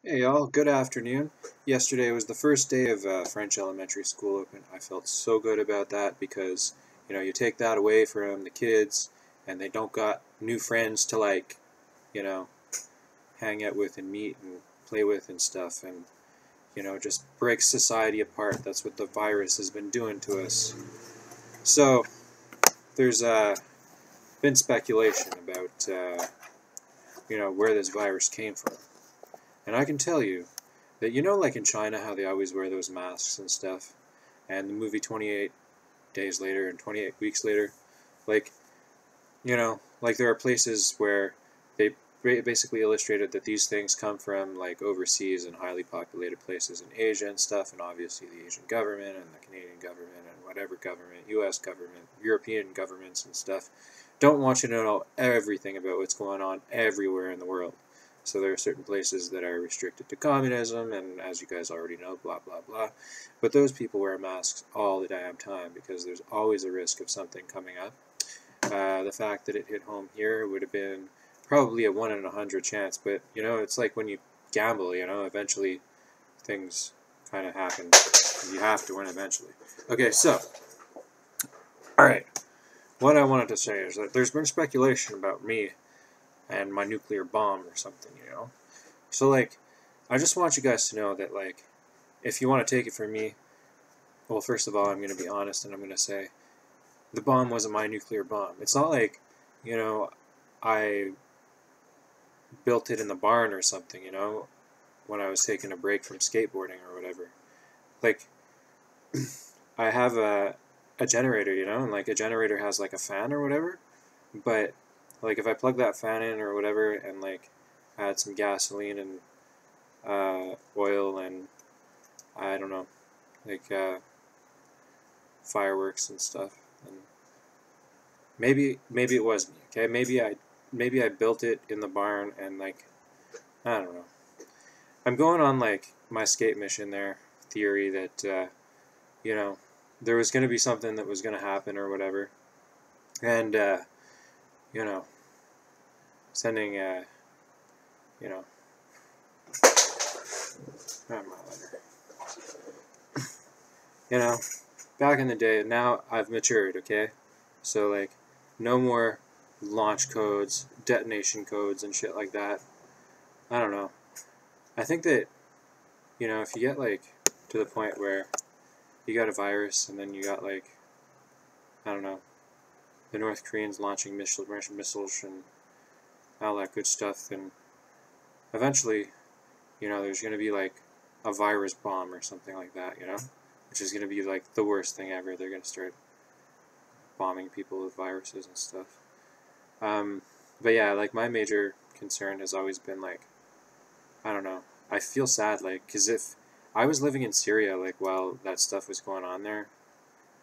Hey y'all, good afternoon. Yesterday was the first day of French elementary school open. I felt so good about that because, you take that away from the kids and they don't got new friends to you know, hang out with and meet and play with and stuff and, just breaks society apart. That's what the virus has been doing to us. So, there's been speculation about, where this virus came from. And I can tell you that, like in China, how they always wear those masks and stuff, and the movie 28 Days Later and 28 Weeks Later, like, like there are places where they basically illustrated that these things come from like overseas and highly populated places in Asia and stuff, and obviously the Asian government and the Canadian government and whatever government, US government, European governments and stuff, don't want you to know everything about what's going on everywhere in the world. So there are certain places that are restricted to communism, and as you guys already know, blah, blah, blah. But those people wear masks all the damn time because there's always a risk of something coming up. The fact that it hit home here would have been probably a 1 in 100 chance, but, it's like when you gamble, eventually things kind of happen. You have to win eventually. Okay, so, alright, what I wanted to say is that there's been speculation about me and my nuclear bomb or something. So, I just want you guys to know that, if you want to take it from me, well, first of all, I'm going to be honest and I'm going to say the bomb wasn't my nuclear bomb. It's not like, I built it in the barn or something, when I was taking a break from skateboarding or whatever. Like, I have a generator, and like a generator has like a fan or whatever, but like if I plug that fan in or whatever and like add some gasoline and oil and I don't know, like fireworks and stuff, and maybe it was me, okay? Maybe I built it in the barn and like I don't know. I'm going on like my skate mission there theory that you know there was going to be something that was going to happen or whatever, and you know sending you know not my letter. you know Back in the day. Now I've matured, okay? So like no more launch codes, detonation codes, and shit like that. I don't know. I think that if you get like to the point where you got a virus and then you got like I don't know the North Koreans launching missiles and all that good stuff, then eventually there's going to be like a virus bomb or something like that, which is going to be like the worst thing ever. They're going to start bombing people with viruses and stuff. But yeah, like my major concern has always been like, I don't know, I feel sad, like, because if I was living in Syria, like, while that stuff was going on there,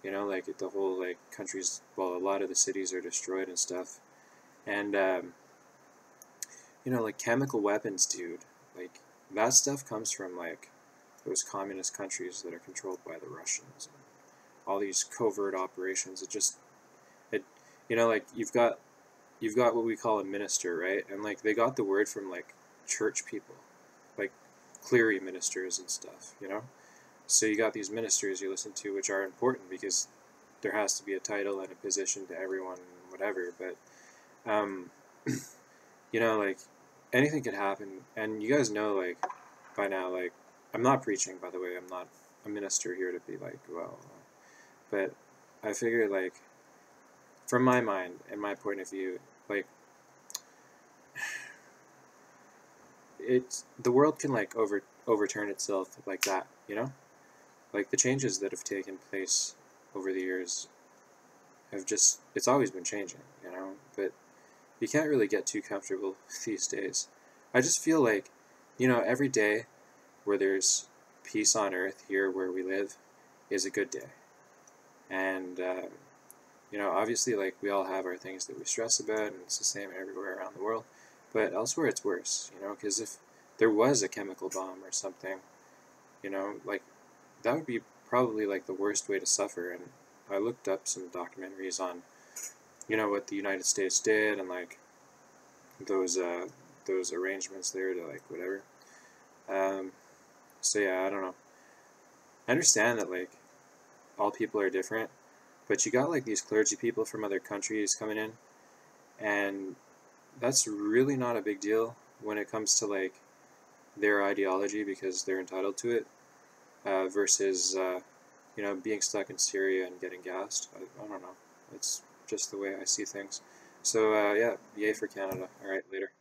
like the whole, like, countries, well, a lot of the cities are destroyed and stuff, and, like, chemical weapons, dude, like, that stuff comes from, like, those communist countries that are controlled by the Russians, and all these covert operations. It, like, you've got what we call a minister, right? And like they got the word from like church people, like clery ministers and stuff. So you got these ministers you listen to, which are important because there has to be a title and a position to everyone, whatever. But like anything could happen, and you guys know, like by now, like I'm not preaching, by the way. I'm not a minister here to be like, well, but I figure like from my mind and my point of view, like the world can like overturn itself like that. Like the changes that have taken place over the years have just it's always been changing. But you can't really get too comfortable these days. I just feel like every day where there's peace on earth here where we live is a good day. And obviously, like we all have our things that we stress about, and it's the same everywhere around the world. But elsewhere, it's worse. Because if there was a chemical bomb or something, like that would be probably like the worst way to suffer. And I looked up some documentaries on, what the United States did and like those arrangements there to like whatever. Um, so yeah, I don't know. I understand that like all people are different, but you got like these clergy people from other countries coming in, and that's really not a big deal when it comes to like their ideology because they're entitled to it, versus being stuck in Syria and getting gassed. I don't know. It's just the way I see things. So yeah, yay for Canada. All right, later.